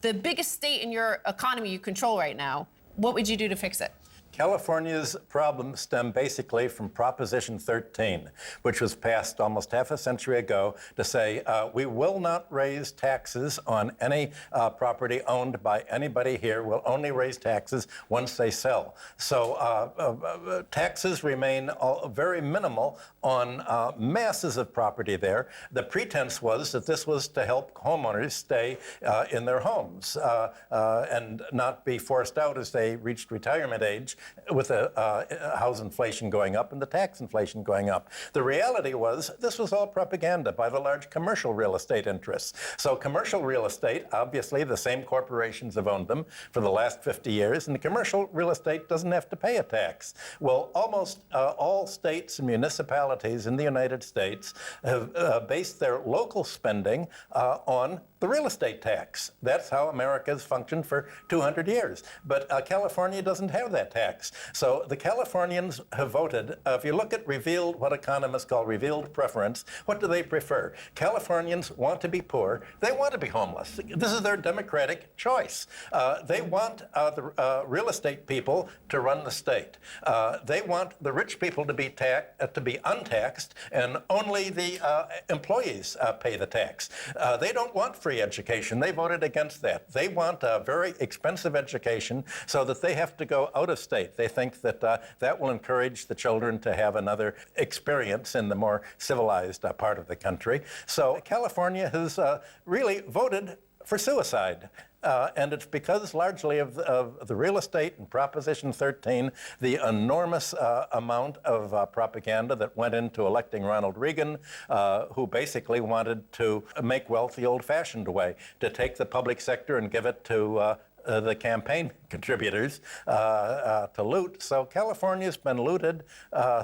The biggest state in your economy you control right now, what would you do to fix it? California's problems stem basically from Proposition 13, which was passed almost half a century ago to say we will not raise taxes on any property owned by anybody here. We'll only raise taxes once they sell. So taxes remain very minimal on masses of property there. The pretense was that this was to help homeowners stay in their homes and not be forced out as they reached retirement age, with the house inflation going up and the tax inflation going up. The reality was this was all propaganda by the large commercial real estate interests. So commercial real estate, obviously the same corporations have owned them for the last 50 years, and the commercial real estate doesn't have to pay a tax. Well, almost all states and municipalities in the United States have based their local spending on the real estate tax. That's how America's functioned for 200 years. But California doesn't have that tax. So the Californians have voted. If you look at what economists call revealed preference, what do they prefer? Californians want to be poor. They want to be homeless. This is their democratic choice. They want the real estate people to run the state. They want the rich people to be untaxed, and only the employees pay the tax. They don't want free education. They voted against that. They want a very expensive education so that they have to go out of state. They think that that will encourage the children to have another experience in the more civilized part of the country. So California has really voted for suicide. And it's because largely of the real estate and Proposition 13, the enormous amount of propaganda that went into electing Ronald Reagan, who basically wanted to make wealth the old-fashioned way, to take the public sector and give it to the campaign contributors to loot. So California's been looted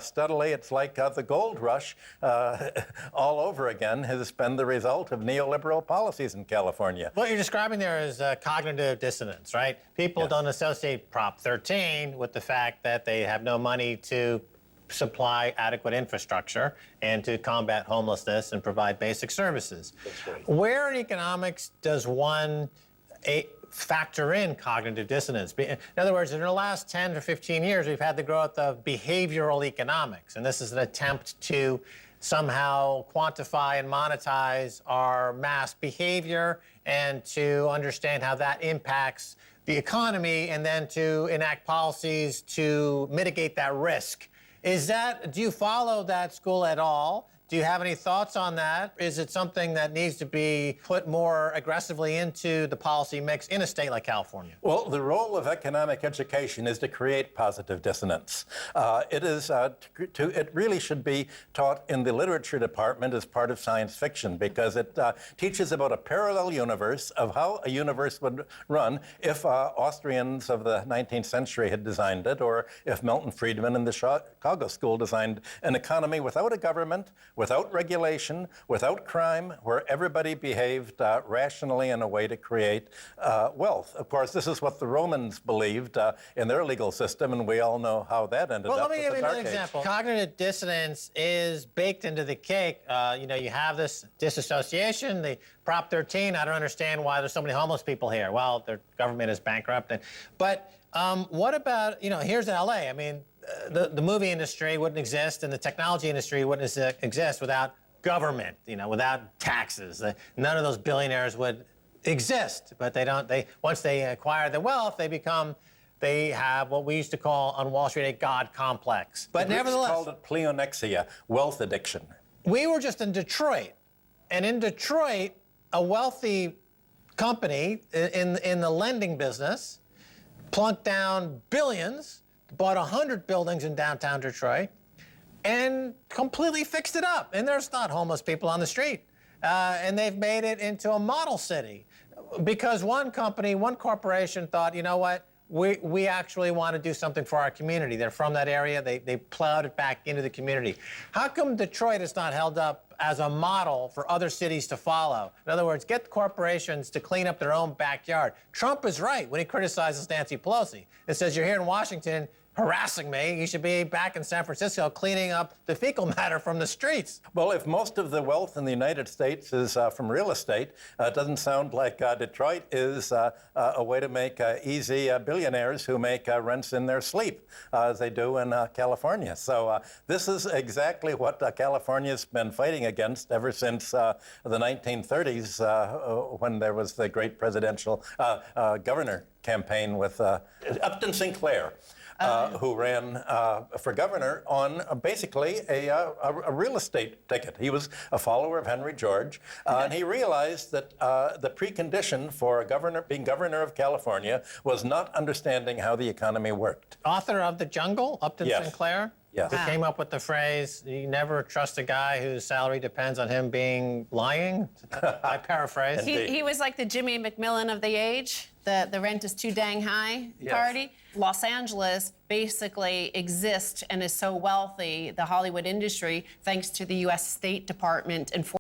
steadily. It's like the gold rush all over again has been the result of neoliberal policies in California. What you're describing there is cognitive dissonance, right? People don't associate Prop 13 with the fact that they have no money to supply adequate infrastructure and to combat homelessness and provide basic services. That's right. Where in economics does one factor in cognitive dissonance? In other words, in the last 10 to 15 years, we've had the growth of behavioral economics, and this is an attempt to somehow quantify and monetize our mass behavior and to understand how that impacts the economy and then to enact policies to mitigate that risk. Do you follow that school at all? Do you have any thoughts on that? Is it something that needs to be put more aggressively into the policy mix in a state like California? Well, the role of economic education is to create positive dissonance. It really should be taught in the literature department as part of science fiction, because it teaches about a parallel universe of how a universe would run if Austrians of the 19th century had designed it, or if Milton Friedman in the Chicago School designed an economy without a government, without regulation, without crime, where everybody behaved rationally in a way to create wealth. Of course, this is what the Romans believed in their legal system, and we all know how that ended up. Well, let me give you an an example. Cognitive dissonance is baked into the cake. You have this disassociation, the Prop 13. I don't understand why there's so many homeless people here. Well, their government is bankrupt. But what about, here's LA. I mean, the movie industry wouldn't exist and the technology industry wouldn't exist without government, without taxes. None of those billionaires would exist, but once they acquire the wealth, they have what we used to call on Wall Street a God complex. But nevertheless, called it pleonexia, wealth addiction. We were just in Detroit, and in Detroit, a wealthy company in the lending business plunked down billions, bought 100 buildings in downtown Detroit, and completely fixed it up. And there's not homeless people on the street. And they've made it into a model city. Because one corporation thought, you know what, we actually want to do something for our community. They're from that area. They plowed it back into the community. How come Detroit is not held up as a model for other cities to follow? In other words, get corporations to clean up their own backyard. Trump is right when he criticizes Nancy Pelosi. It says, you're here in Washington, harassing me. You should be back in San Francisco cleaning up the fecal matter from the streets. Well, if most of the wealth in the United States is from real estate, it doesn't sound like Detroit is a way to make easy billionaires who make rents in their sleep, as they do in California. So this is exactly what California's been fighting against ever since the 1930s, when there was the great presidential governor campaign with Upton Sinclair. Who ran for governor on basically a real estate ticket. He was a follower of Henry George, and he realized that the precondition for being governor of California was not understanding how the economy worked. Author of The Jungle, Upton Yes. Sinclair? Yes. Who came up with the phrase, you never trust a guy whose salary depends on him being lying? I paraphrase. He was like the Jimmy McMillan of the age, the rent is too dang high Yes. party. Los Angeles basically exists and is so wealthy, the Hollywood industry, thanks to the U.S. State Department and